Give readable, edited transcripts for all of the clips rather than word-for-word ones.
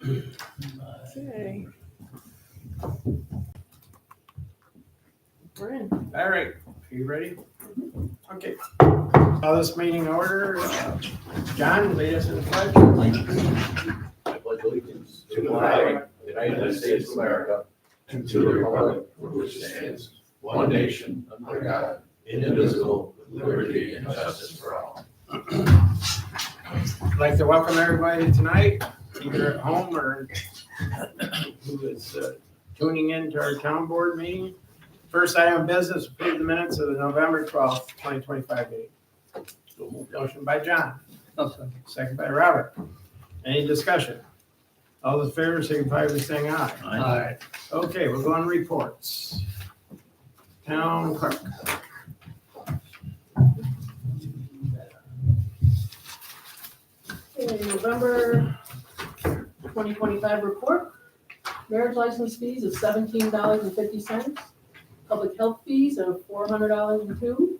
Okay. We're in. All right, are you ready? Okay. Call this meeting to order. John, lead us in the pledge. I pledge allegiance to the flag of the United States of America and to the republic for which it stands, one nation, under God, indivisible, with liberty and justice for all. I'd like to welcome everybody tonight, either at home or who is tuning in to our town board meeting. First item of business, approve the minutes of the November 12th, 2025 meeting. Motion by John. Second by Robert. Any discussion? All those in favor signify by saying aye. Aye. Okay, we're going to reports. Town clerk. Okay, November 2025 report. Marriage license fees of $17.50. Public health fees of $402.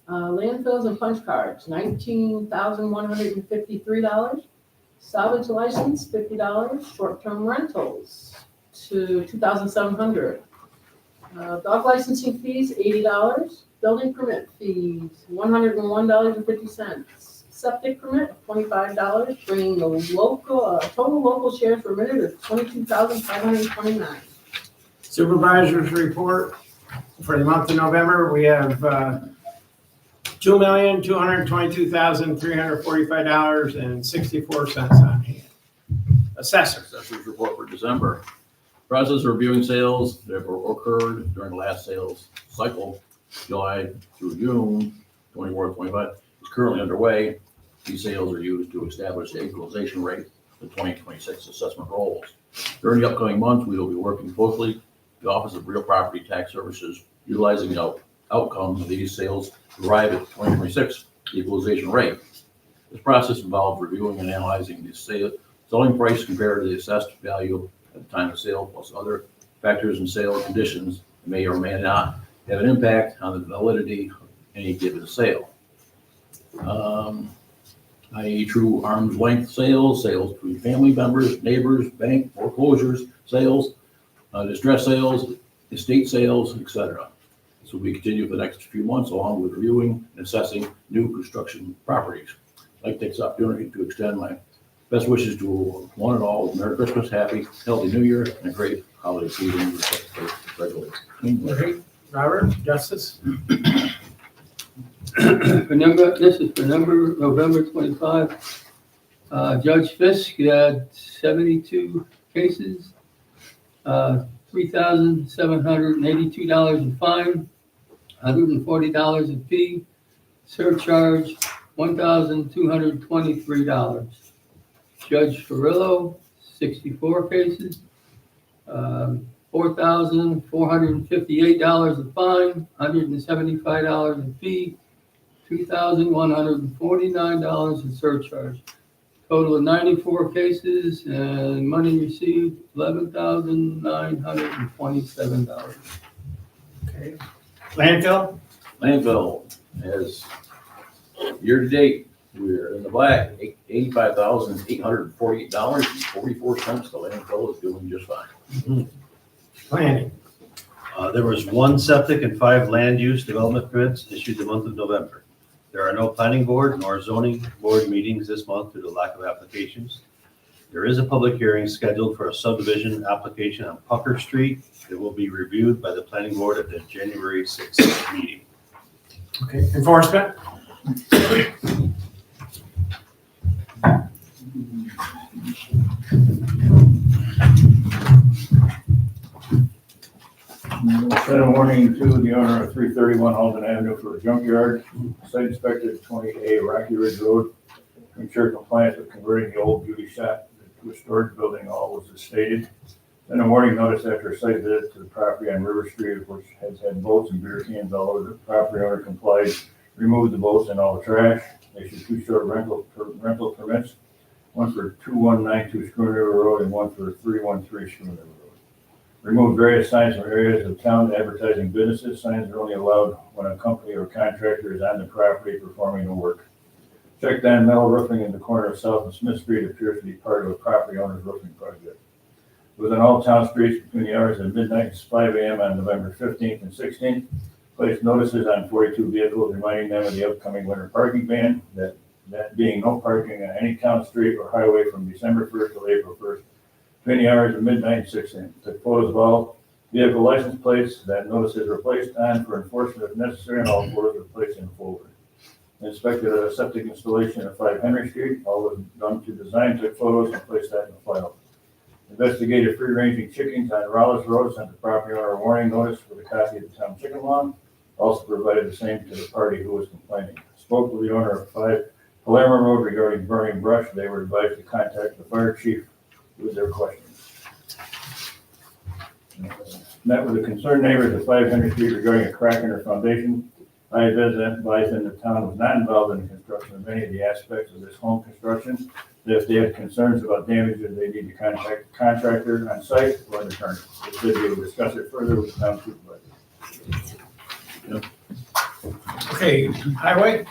Landfills and punch cards, $19,153. Salvage license, $50. Short-term rentals to $2,700. Dog licensing fees, $80. Building permit fees, $101.50. Septic permit, $25, bringing the total local shares permitted of 22,529. Supervisors report for the month of November, we have $2,222,345.64 on hand. Assessors. Assessor's report for December. Process of reviewing sales that occurred during the last sales cycle, July through June 24-25, is currently underway. These sales are used to establish the equalization rate for the 2026 assessment rolls. During the upcoming months, we will be working closely with the Office of Real Property Tax Services, utilizing the outcomes of these sales to arrive at the 2026 equalization rate. This process involves reviewing and analyzing the selling price compared to the assessed value at the time of sale, plus other factors and sale conditions that may or may not have an impact on the validity of any given sale. I.e. true arm's length sales, sales between family members, neighbors, bank, foreclosures, sales, distress sales, estate sales, etc. This will be continued for the next few months, along with reviewing and assessing new construction properties. I'd like to take this opportunity to extend my best wishes to one and all. Merry Christmas, happy, healthy New Year, and a great holiday season. Robert, Justice. This is for November 25. Judge Fisk had 72 cases, $3,782 in fine, $140 in fee, surcharge, $1,223. Judge Ferrillo, 64 cases, $4,458 in fine, $175 in fee, $2,149 in surcharge. Total of 94 cases and money received $11,927. Okay. Landfill. Landfill has, year to date, we're in the black, $85,848.44. The landfill is doing just fine. Planning. There was one septic and 5 land use development permits issued the month of November. There are no planning board nor zoning board meetings this month due to lack of applications. There is a public hearing scheduled for a subdivision application on Pucker Street. It will be reviewed by the planning board at the January 6th meeting. Okay. Enforcement. Sent a warning to the owner of 331 Halton Avenue for a junkyard. Site inspected 20A Rocky Ridge Road to ensure compliance with converting the old beauty shop to a storage building, all was as stated. Then a warning notice after a site visit to the property on River Street, which has had boats and beer cans all over. The property owner complied, removed the boats and all the trash, issued 2 short rental permits, one for 2192 Schooner River Road and one for 313 Schooner River Road. Removed various signs from areas of town advertising businesses. Signs are only allowed when a company or contractor is on the property performing the work. Checked on metal roofing in the corner of South and Smith Street appears to be part of a property owner's roofing project. Within all town streets between the hours of midnight and 5 a.m. on November 15th and 16th, placed notices on 42 vehicles reminding them of the upcoming winter parking ban, that being no parking on any town street or highway from December 1st till April 1st, between the hours of midnight and 6 a.m. Took photos of all vehicle license plates that notices were placed on for enforcement if necessary, and all photos were placed in a folder. Inspected a septic installation at 5 Henry Street, all was done to design, took photos and placed that in the file. Investigated free-ranging chickens on Rollins Road, sent the property owner a warning notice with a copy of the town chicken law, also provided the same to the party who was complaining. Spoke with the owner of 5 Palermo Road regarding burning brush. They were advised to contact the fire chief with their questions. Met with the concerned neighbors at 5 Henry Street regarding a crack in their foundation. I advised them the town was not involved in the construction of any of the aspects of this home construction. That if they had concerns about damages, they need to contact the contractor on site or an attorney. They said they would discuss it further with the town supervisor. Okay, highway?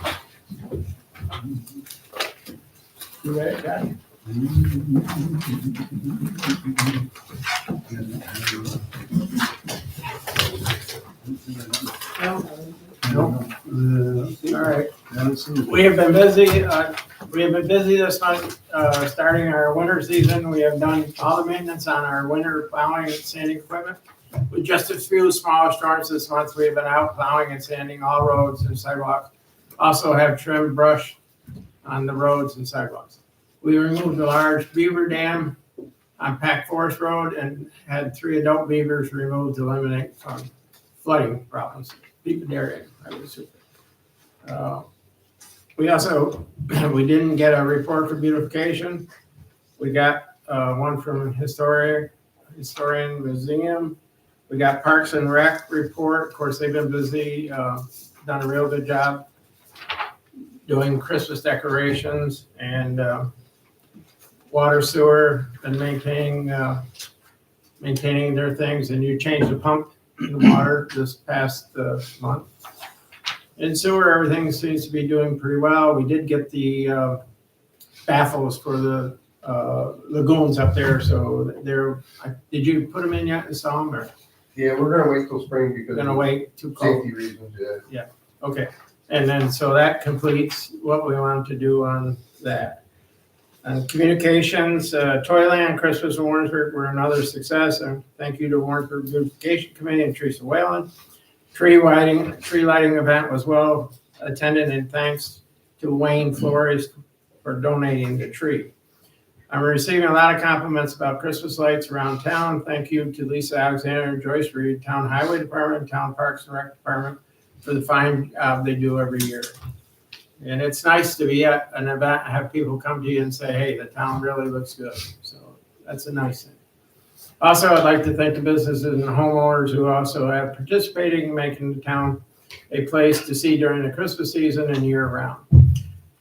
You ready, Johnny? No. All right. We have been busy, this month, starting our winter season. We have done all the maintenance on our winter plowing and sanding equipment. With just a few small storms this month, we have been out plowing and sanding all roads and sidewalks. Also have trimmed brush on the roads and sidewalks. We removed a large beaver dam on Pack Forest Road and had 3 adult beavers removed to eliminate flooding problems. Beaver area, I would assume. We also, we didn't get a report for beautification. We got one from Historian Museum. We got Parks and Rec report. Of course, they've been busy, done a real good job doing Christmas decorations, and water sewer and maintaining their things. And you changed the pump in the water this past month. In sewer, everything seems to be doing pretty well. We did get the baffles for the lagoons up there, so they're, did you put them in yet and saw them, or? Yeah, we're gonna wait till spring because Gonna of wait too cold? safety reasons, yeah. Okay, and then, so that completes what we wanted to do on that. And communications, Toyland Christmas in Warrensburg were another success, and thank you to Warrensburg Beautification Committee and Teresa Whalen. Tree lighting event was well attended, and thanks to Wayne Flores for donating the tree. I'm receiving a lot of compliments about Christmas lights around town. Thank you to Lisa Alexander and Joyce Reed, Town Highway Department, Town Parks and Rec Department, for the fine job they do every year. And it's nice to be at an event, have people come to you and say, hey, the town really looks good. So that's a nice thing. Also, I'd like to thank the businesses and homeowners who also have participating in making the town a place to see during the Christmas season and year round.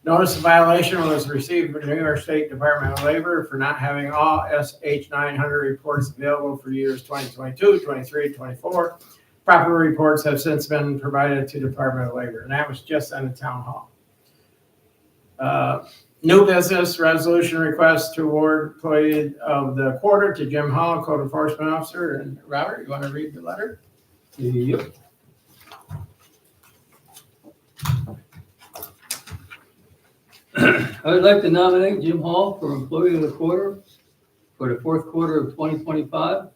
Notice of violation was received from the New York State Department of Labor for not having all SH 900 reports available for years 2022, 23, 24. Proper reports have since been provided to the Department of Labor, and that was just on the town hall. New business resolution request to award employee of the quarter to Jim Hall, Code Enforcement Officer. And Robert, you want to read the letter? Yep. I would like to nominate Jim Hall for Employee of the Quarter for the fourth quarter of 2025.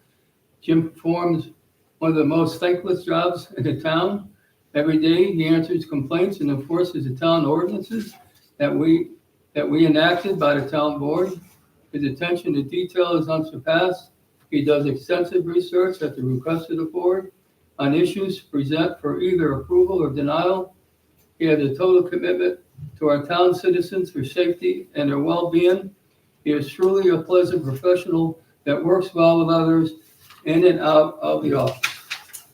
Jim performs one of the most thankless jobs in the town. Every day he answers complaints and enforces the town ordinances that we enacted by the town board. His attention to detail is unsurpassed. He does extensive research at the request of the board on issues present for either approval or denial. He has a total commitment to our town citizens for safety and their well-being. He is truly a pleasant professional that works well with others in and out of the office.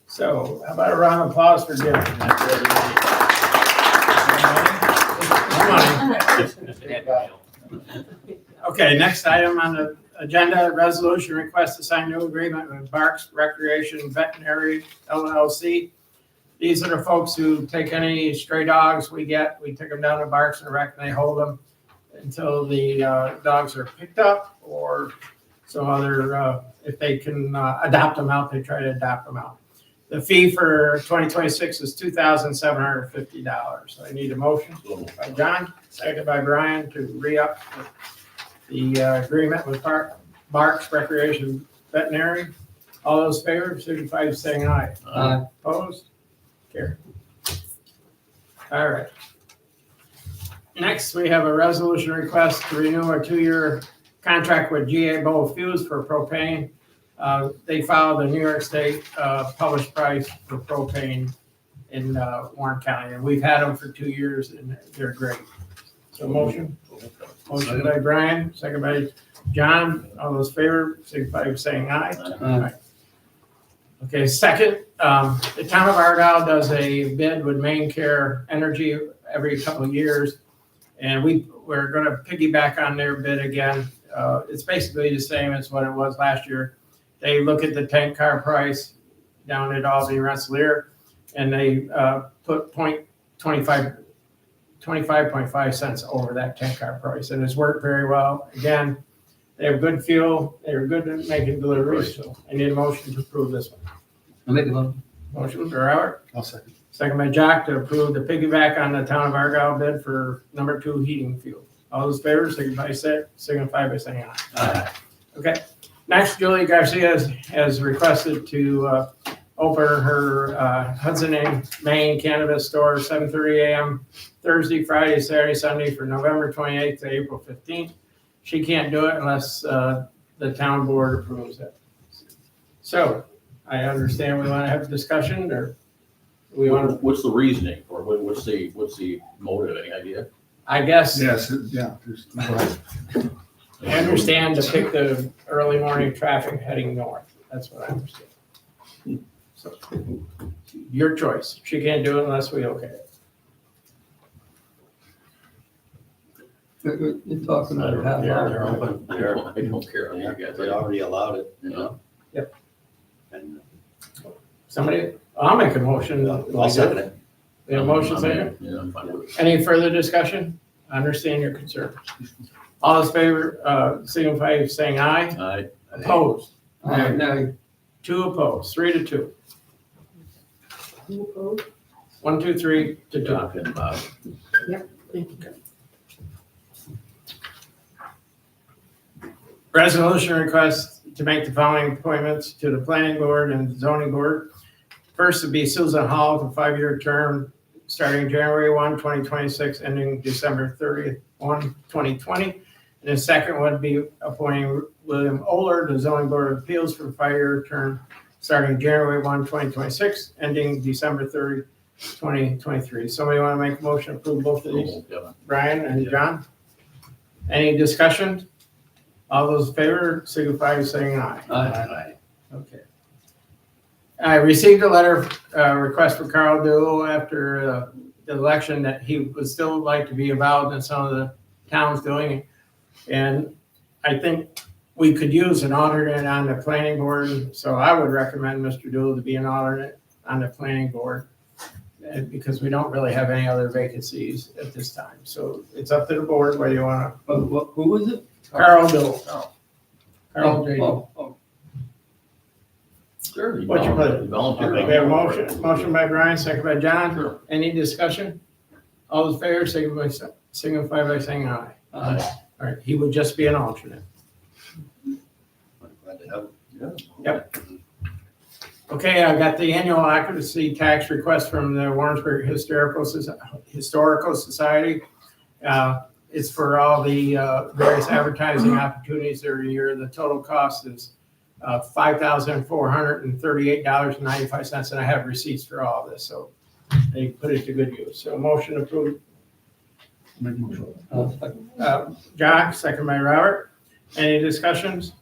So how about a round of applause for Jim? Okay, next item on the agenda, resolution request to sign new agreement with Parks Recreation Veterinary LLC These are the folks who take any stray dogs we get, we take them down to Barks and Rec, and they hold them until the dogs are picked up, or some other, if they can adopt them out, they try to adopt them out. The fee for 2026 is $2,750. I need a motion by John, seconded by Brian to re-up the agreement with Barks Recreation Veterinary. All those in favor, signify by saying aye. Aye. Opposed? Carried. All right. Next, we have a resolution request to renew our 2-year contract with GA Bowl Fuse for propane. They filed the New York State published price for propane in Warren County, and we've had them for 2 years, and they're great. So motion by Brian, second by John. All those in favor, signify by saying aye. Aye. Okay, second, the town of Argyle does a bid with Main Care Energy every couple of years, and we're going to piggyback on their bid again. It's basically the same as what it was last year. They look at the tank car price down at Albany Rensselaer, and they put 25.5 cents over that tank car price, and it's worked very well. Again, they have good fuel, they're good at making deliveries, so I need a motion to approve this one. I'll make a motion. Motion by Robert, I'll second. second by Jack to approve the piggyback on the town of Argyle bid for number 2 heating fuel. All those in favor, signify by saying aye. Aye. Okay, next, Julie Garcia has requested to open her Hudson and Maine cannabis store 7:30 a.m. Thursday, Friday, Saturday, Sunday for November 28th to April 15th. She can't do it unless the town board approves it. So I understand we want to have a discussion, or we want to, What's the reasoning, or what's the motive, any idea? I guess, Yes, yeah. I understand to pick the early morning traffic heading north. That's what I understand. So, your choice. She can't do it unless we okay it. You're talking I about don't half care. hour. They're open. I don't care, I mean, you guys. They already allowed it, you know? Yep. And Somebody, I'll make a motion. I'll second it. We have a motion second. Yeah, I'm fine with it. Any further discussion? I understand your concern. All those in favor, signify by saying aye. Aye. Opposed? Aye, no, 2 opposed, 3-2. Who opposed? 1, 2, 3 to 2. Doc and Bob. Thank you. Resolution request to make the following appointments to the planning board and zoning board. First would be Susan Hall for 5-year term, starting January 1, 2026, ending December 31, 2020. And the second would be appointing William Oler to zoning board of appeals for a 5-year term, starting January 1, 2026, ending December 30, 2023. Somebody want to make a motion to approve both of these? Yeah. Brian and John? Any discussion? All those in favor, signify by saying aye. aye. Okay. I received a letter, request for Carl Duell after the election that he would still like to be involved in some of the towns doing. And I think we could use an alternate on the planning board, so I would recommend Mr. Duell to be an alternate on the planning board, because we don't really have any other vacancies at this time. So it's up to the board whether you want Who was it? to, Carl Duell. Carl J. Oh, oh. Sure. What's your pleasure? Volunteer. We have a motion by Brian, second by John. Sure. Any discussion? All those in favor, signify by saying aye. Aye. All right, he would just be an alternate. Glad to have it. Yeah. Okay, I got the annual occupancy tax request from the Warrensburg Historical Society. It's for all the various advertising opportunities every year. The total cost is $5,438.95, and I have receipts for all of this, so they put it to good use. So motion approved. Make a motion. Jock, second by Robert. Any discussions?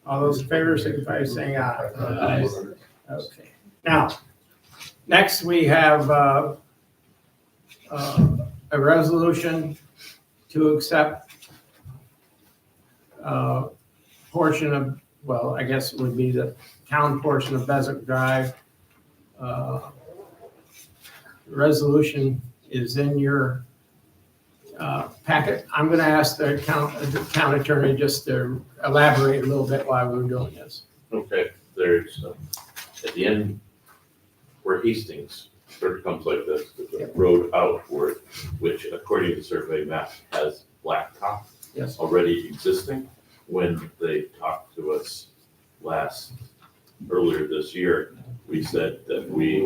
All those in favor, signify by saying aye. Aye. Okay. Now, next we have a resolution to accept portion of, well, I guess it would be the town portion of Beswick Drive The resolution is in your packet. I'm going to ask the town attorney just to elaborate a little bit why we're doing this. Okay, there's, at the end where Hastings sort of comes like this, there's a road outward, which according to the survey map has blacktop Yes. already existing. When they talked to us earlier this year, we said that we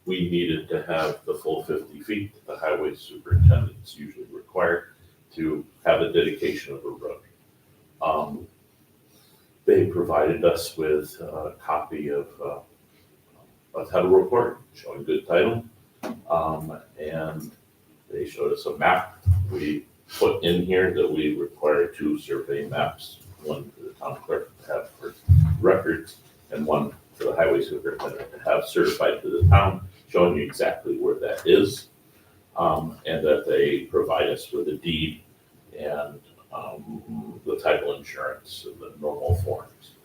needed to have the full 50 feet. The highway superintendent's usually required to have a dedication of a road. They provided us with a copy of a title report showing good title. And they showed us a map. We put in here that we require 2 survey maps, one for the town clerk to have for records and one for the highway superintendent to have certified to the town, showing you exactly where that is. And that they provide us with a deed and the title insurance and the normal forms.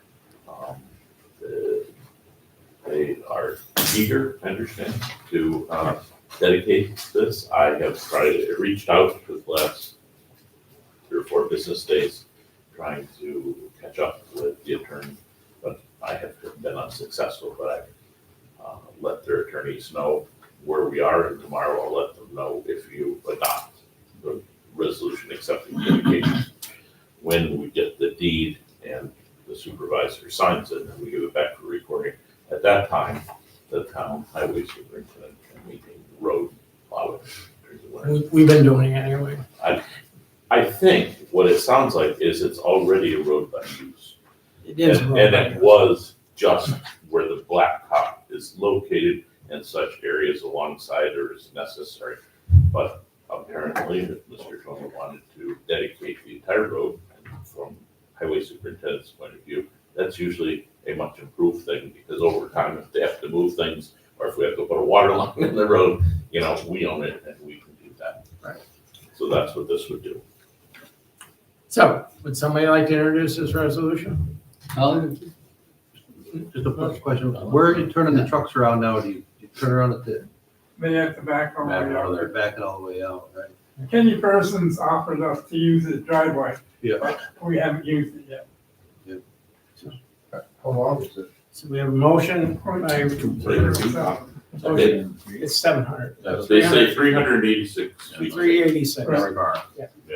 They are eager, I understand, to dedicate this. I have reached out for the last 3 or 4 business days, trying to catch up with the attorney, but I have been unsuccessful. But I let their attorneys know where we are, and tomorrow I'll let them know if you adopt the resolution accepting dedication. When we get the deed and the supervisor signs it, and we give it back for recording, at that time, the town highway superintendent can maintain the road, plow it during the winter. We've been doing it anyway. I think what it sounds like is it's already a road by use. It is. And it was just where the blacktop is located and such areas alongside are as necessary. But apparently, Mr. Tony wanted to dedicate the entire road, and from highway superintendent's point of view, that's usually a much improved thing, because over time, if they have to move things, or if we have to put a water line in the road, we own it and we can do that. Right. So that's what this would do. So, would somebody like to introduce this resolution? Just a quick question, where are you turning the trucks around now? Do you turn around at the, They have to back all the way out. they're backing all the way out, right? Kenny Persons offered us to use his driveway, Yeah. but we haven't used it yet. How long is it? So we have a motion by, Okay. it's 700. They say 386 feet. 386. Every car.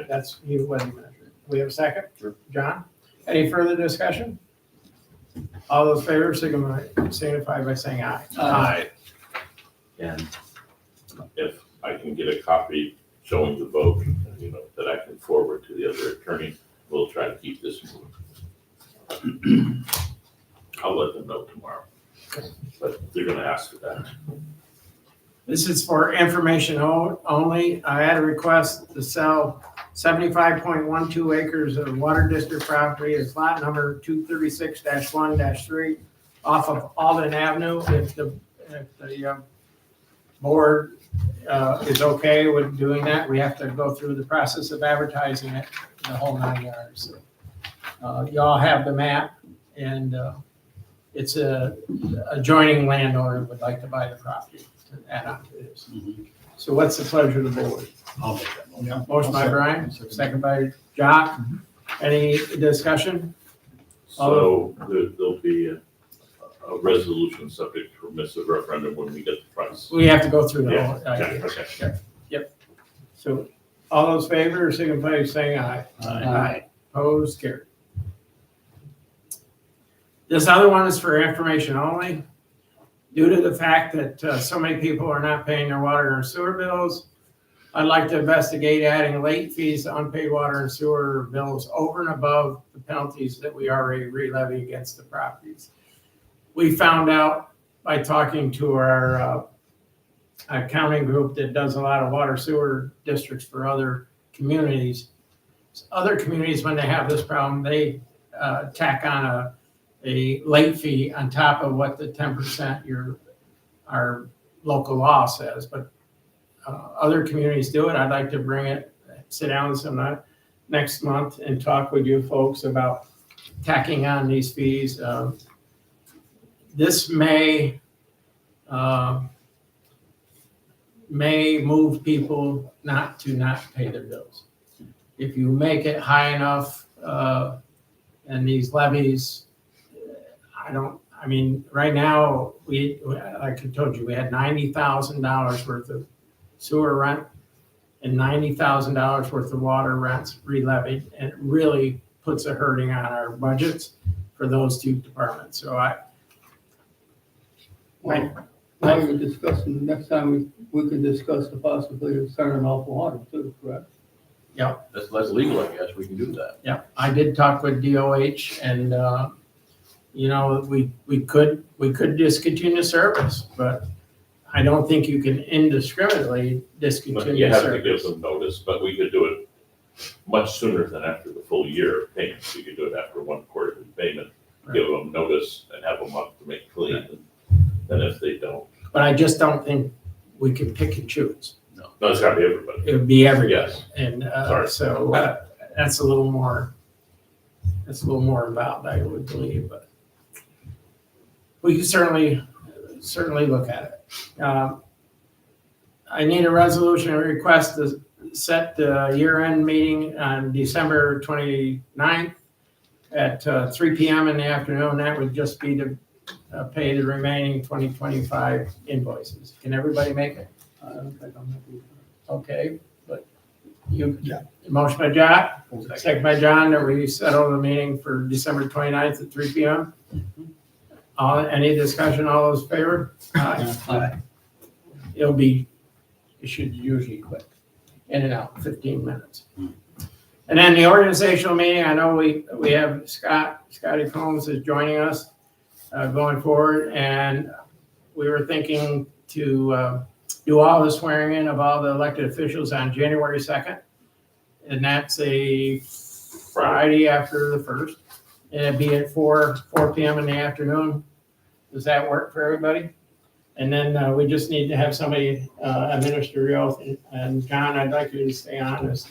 That's you, what you measured. We have a second? Sure. John? Any further discussion? All those in favor signify by saying aye. Aye. And if I can get a copy showing the vote, that I can forward to the other attorney, we'll try to keep this moving. I'll let them know tomorrow, but they're gonna ask for that. This is for information only. I had a request to sell 75.12 acres of water district property. It's lot number 236-1-3 off of Alden Avenue. If the board is okay with doing that, we have to go through the process of advertising it, the whole 9 yards. Y'all have the map, and it's a adjoining landowner would like to buy the property to add on to this. So what's the pleasure of the board? I'll make that motion. Motion by Brian, second by Jock. Any discussion? So there'll be a resolution subject to permissive referendum when we get the price. We have to go through the whole Yeah, idea. okay. So all those in favor signify by saying aye. Aye. Opposed, carried. This other one is for information only. Due to the fact that so many people are not paying their water and sewer bills, I'd like to investigate adding late fees to unpaid water and sewer bills over and above the penalties that we already re-levy against the properties. We found out by talking to our accounting group that does a lot of water sewer districts for other communities. Other communities, when they have this problem, they tack on a late fee on top of what the 10% our local law says, but other communities do it. I'd like to bring it, sit down some next month and talk with you folks about tacking on these fees. This may may move people not pay their bills. If you make it high enough, and these levies, right now, like I told you, we had $90,000 worth of sewer rent and $90,000 worth of water rents re-levied, and it really puts a hurting on our budgets for those two departments. So While you're discussing, next time we can discuss the possibility of turning off water too, correct? That's legal, I guess, we can do that. yeah, I did talk with DOH, and we could discontinue service, but I don't think you can indiscriminately But discontinue you have to give service. them notice, but we could do it much sooner than after the full year of payments. We could do it after one quarterly payment, give them notice and have them up to make clean, and if they don't. But I just don't think we can pick and choose. No, it's gotta be everybody. It would be everybody. Yes. And Sorry. so that's a little more involved, I would believe, but we can certainly look at it. I need a resolution and request to set the year-end meeting on December 29th at 3 p.m. in the afternoon. That would just be to pay the remaining 2025 invoices. Can everybody make it? I don't think I'm happy. Okay, but motion by John, second by John, that we settle the meeting for December 29th at 3 p.m. Any discussion, all those in favor? Aye. It should usually quick, in and out, 15 minutes. And then the organizational meeting, I know we have Scotty Combs is joining us going forward, and we were thinking to do all the swearing in of all the elected officials on January 2nd. And that's a Friday after the 1st. And it'd be at 4 p.m. in the afternoon. Does that work for everybody? And then we just need to have somebody administer the oath. And John, I'd like you to stay on as,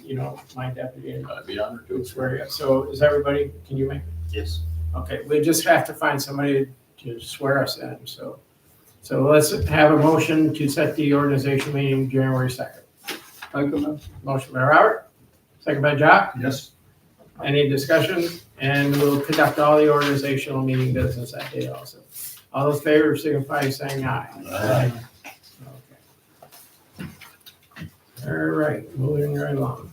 my deputy and I'd be honored to. swear you. So is everybody, can you make? Yes. Okay, we just have to find somebody to swear us in, so let's have a motion to set the organization meeting January 2nd. Motion by Robert, second by Jock. Yes. Any discussion? And we'll conduct all the organizational meeting business that day also. All those in favor signify by saying aye. Aye. Okay. All right, moving right along.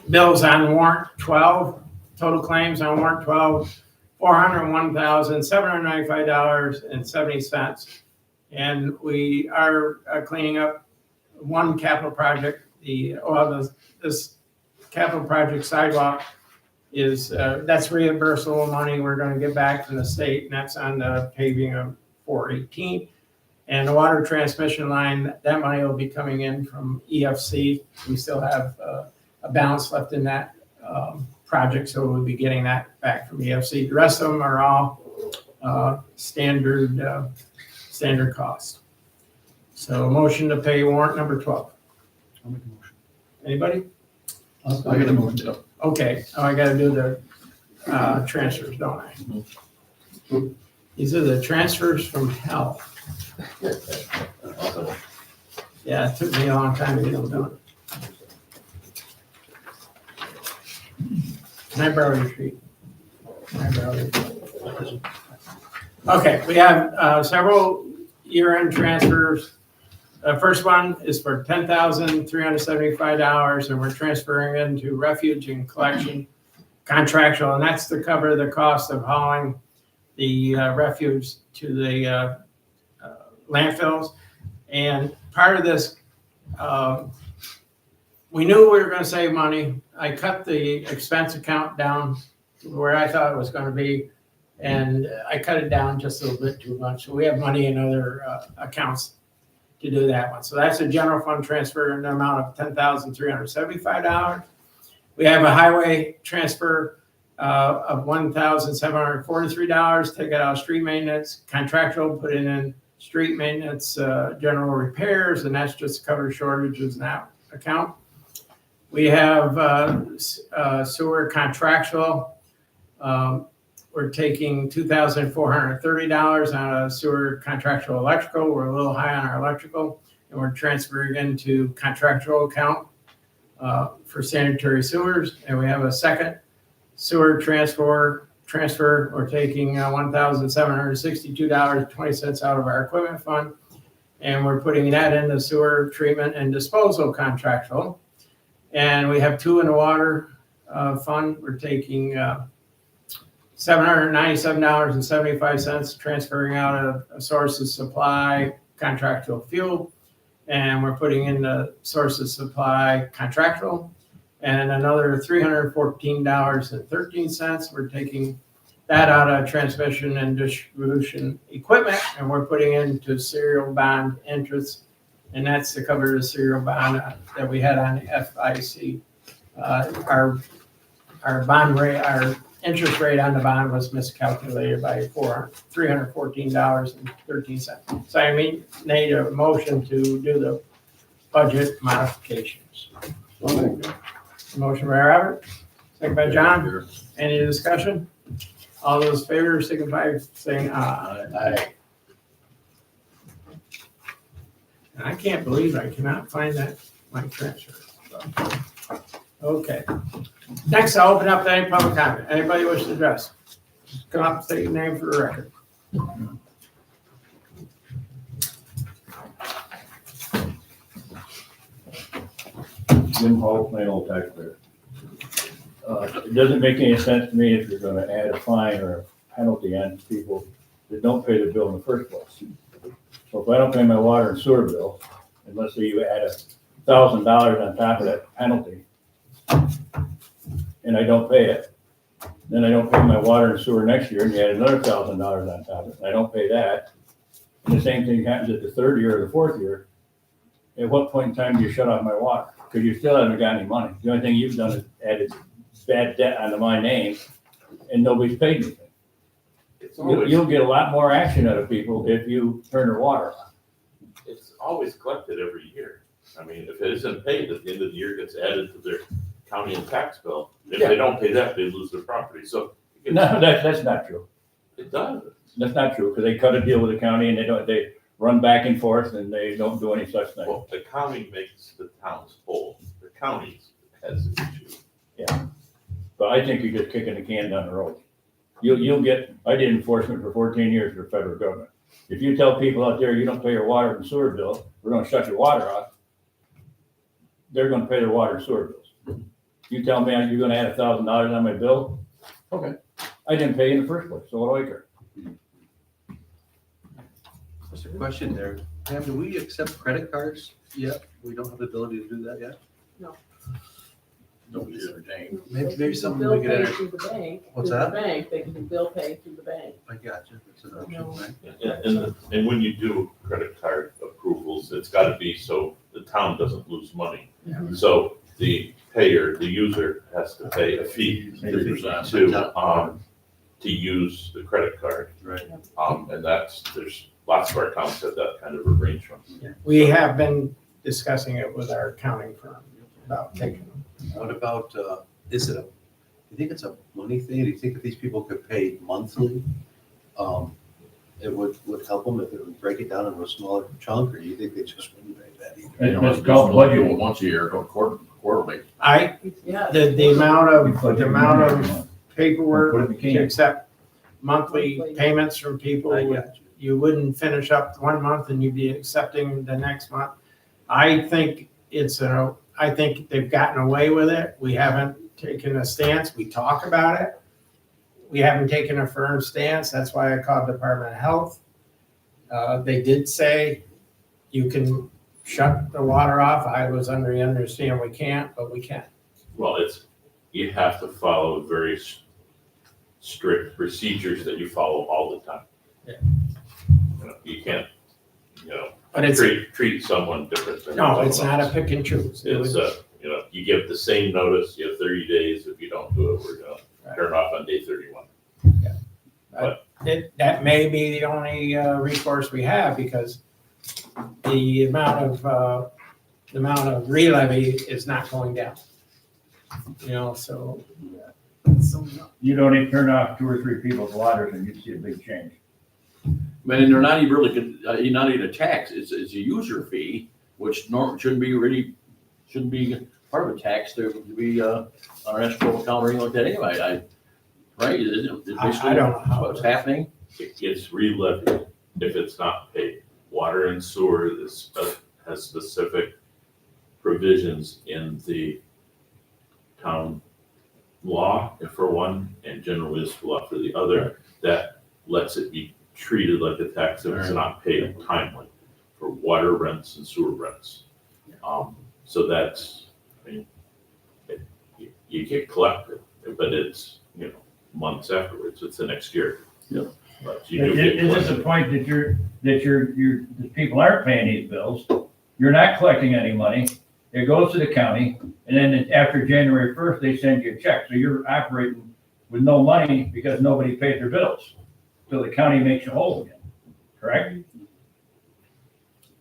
Bills on warrant 12, total claims on warrant 12, $401,795.70. And we are cleaning up one capital project. This capital project sidewalk is, that's reimbursable money we're going to get back from the state, and that's on the paving of 418. And the water transmission line, that money will be coming in from EFC. We still have a balance left in that project, so we'll be getting that back from EFC. The rest of them are all standard cost. So motion to pay warrant number 12. I'll make a motion. Anybody? I got a motion. Okay, I gotta do the transfers, don't I? These are the transfers from hell. Yeah, it took me a long time to get them done. Can I borrow your sheet? Okay, we have several year-end transfers. First one is for $10,375, and we're transferring into refuge and collection contractual, and that's to cover the cost of hauling the refuse to the landfills. And part of this, we knew we were going to save money. I cut the expense account down to where I thought it was going to be, and I cut it down just a little bit too much. So we have money in other accounts to do that one. So that's a general fund transfer in the amount of $10,375. We have a highway transfer of $1,743. Take it out of street maintenance, contractual, put it in street maintenance, general repairs, and that's just to cover shortages in that account. We have sewer contractual. we're taking $2,430 out of sewer contractual electrical. We're a little high on our electrical, and we're transferring into contractual account for sanitary sewers. And we have a second sewer transfer. We're taking $1,762.20 out of our equipment fund, and we're putting that into sewer treatment and disposal contractual. And we have two in the water fund. We're taking $797.75, transferring out of a Sources Supply contractual fuel. And we're putting in the Sources Supply contractual. And another $314.13. We're taking that out of transmission and distribution equipment, and we're putting into serial bond interest. And that's to cover the serial bond that we had on the FIC. Our bond rate, our interest rate on the bond was miscalculated by $314.13. So I made a motion to do the budget modifications. Motion by Robert, second by John. Any discussion? All those in favor signify by saying aye. Aye. And I can't believe I cannot find that, my transfer. Okay. Next, I'll open up to any public comment. Anybody wish to address? Come up, state your name for the record. Jim Hall, plain old taxpayer. It doesn't make any sense to me if you're gonna add a fine or a penalty on people that don't pay the bill in the first place. So if I don't pay my water and sewer bill, and let's say you add $1,000 on top of that penalty, and I don't pay it, then I don't pay my water and sewer next year, and you add another $1,000 on top of it, and I don't pay that, and the same thing happens at the third year or the fourth year, at what point in time do you shut off my water? Because you still haven't got any money. The only thing you've done is added bad debt onto my name, and nobody's paid anything. It's always, You'll get a lot more action out of people if you turn their water on. it's always collected every year. I mean, if it isn't paid, at the end of the year, it gets added to their county and tax bill. If they don't pay that, they lose their property. So it No, that's not true. does. That's not true, because they cut a deal with the county and they run back and forth and they don't do any such thing. Well, the county makes the towns whole. The county has the issue. But I think you're just kicking the can down the road. You'll get, I did enforcement for 14 years for the federal government. If you tell people out there you don't pay your water and sewer bill, we're gonna shut your water off, they're gonna pay their water and sewer bills. You tell me you're gonna add $1,000 on my bill? Okay. I didn't pay in the first place, so what do I care? Just a question there. Pam, do we accept credit cards yet? We don't have the ability to do that yet? Nobody's entertained. Maybe something Bill we could pay enter. through the bank. What's through the that? Bank, they can do bill pay through the bank. I got you. That's an option, right? And when you do credit card approvals, it's gotta be so the town doesn't lose money. So the payer, the user has to pay a fee 3%. to use the credit card. Right. And there's lots of our towns have that kind of arrangement. We have been discussing it with our accounting firm about taking them. What about, do you think it's a money thing? Do you think if these people could pay monthly, it would help them if it would break it down into a smaller chunk, or do you think they just wouldn't pay that either? You know, It's called budgeting. once a year, or quarterly. Yeah. The amount of paperwork Put it in the to can. accept monthly payments from people, I got you. you wouldn't finish up 1 month and you'd be accepting the next month. I think I think they've gotten away with it. We haven't taken a stance. We talk about it. We haven't taken a firm stance. That's why I called Department of Health. They did say you can shut the water off. I was under the understanding we can't, but we can. Well, you have to follow very strict procedures that you follow all the time. Yeah. You can't, But it's, treat someone different than no, it's someone not a else. pick and choose. It's you give the same notice, you have 30 days. If you don't do it, we're gonna turn off on day 31. That may be the only recourse we have, because the amount of re-levy is not going down. So You don't even turn off 2 or 3 people's waters and you'd see a big change. But and they're not even really, not even a tax, it's a user fee, which shouldn't be part of a tax to be, on an escrow account or anything like that anyway, right? It's basically I don't know how what's it- happening. It gets re-levied if it's not paid. Water and sewer has specific provisions in the town law for one, and general municipal law for the other, that lets it be treated like a tax if it's not paid timely for water rents and sewer rents. So that's, I mean, you get collected, but it's, months afterwards, it's the next year. Yep. But you do get Is this a collected. point that the people aren't paying these bills? You're not collecting any money. It goes to the county, and then after January 1st, they send you a check. So you're operating with no money because nobody paid their bills. So the county makes you whole again, correct?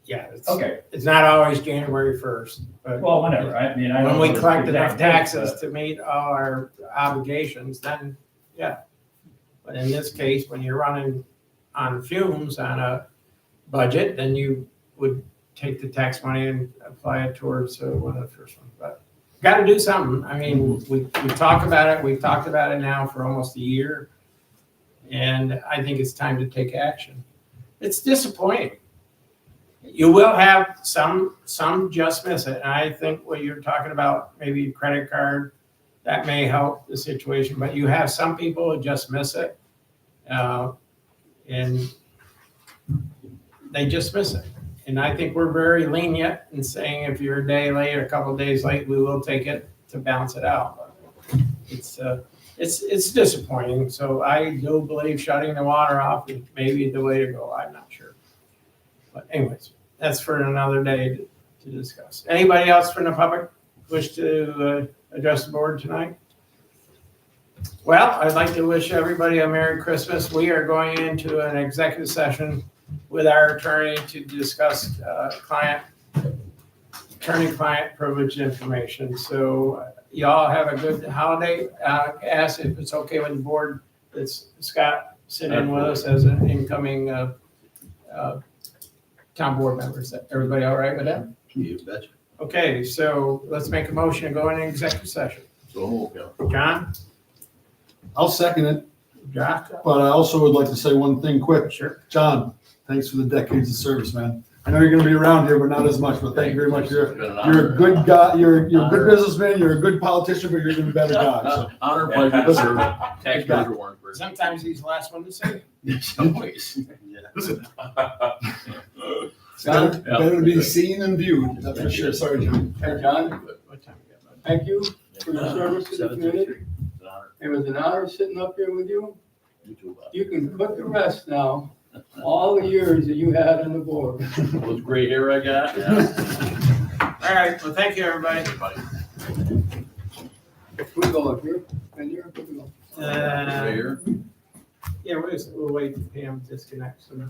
Yeah, Okay, it's not always January 1st, but well, whenever. I mean, I when don't we know the collect enough exact date, taxes but- to meet all our obligations, then, yeah. But in this case, when you're running on fumes on a budget, then you would take the tax money and apply it towards one of the first ones. But got to do something. I mean, we talk about it. We've talked about it now for almost a year. And I think it's time to take action. It's disappointing. You will have some just miss it. And I think what you're talking about, maybe a credit card, that may help the situation. But you have some people who just miss it. And they just miss it. And I think we're very lenient in saying if you're a day late or a couple of days late, we will take it to balance it out. It's disappointing. So I do believe shutting the water off is maybe the way to go. I'm not sure. But anyways, that's for another day to discuss. Anybody else from the public wish to address the board tonight? Well, I'd like to wish everybody a Merry Christmas. We are going into an executive session with our attorney to discuss attorney-client privilege information. So y'all have a good holiday. Ask if it's okay with the board. It's Scott sitting in with us as an incoming town board member. Is everybody all right with that? You betcha. Okay, so let's make a motion and go into executive session. So, okay. John? I'll second it, Josh? but I also would like to say one thing quick. Sure. John, thanks for the decades of service, man. I know you're gonna be around here, but not as much, but thank you very much. You're a good guy, you're a good businessman, you're a good politician, but you're gonna be a better guy, so. Honor and pleasure to serve taxpayers of Warrensburg. Sometimes he's the last one to say. Always. Better to be seen and viewed, that's for sure. Sorry, John. Hey, John, What time we got, bud? thank you for your service to the community. 7:33. It's an honor. It was an honor sitting up here with you. You too, Bob. You can put to rest now, all the years that you had on the board. Those gray hair I got. Yeah. All right, well, thank you, everybody. Everybody. We go up here, and you're, we go. Gray Uh, hair. Yeah, we'll wait for Pam to disconnect. So.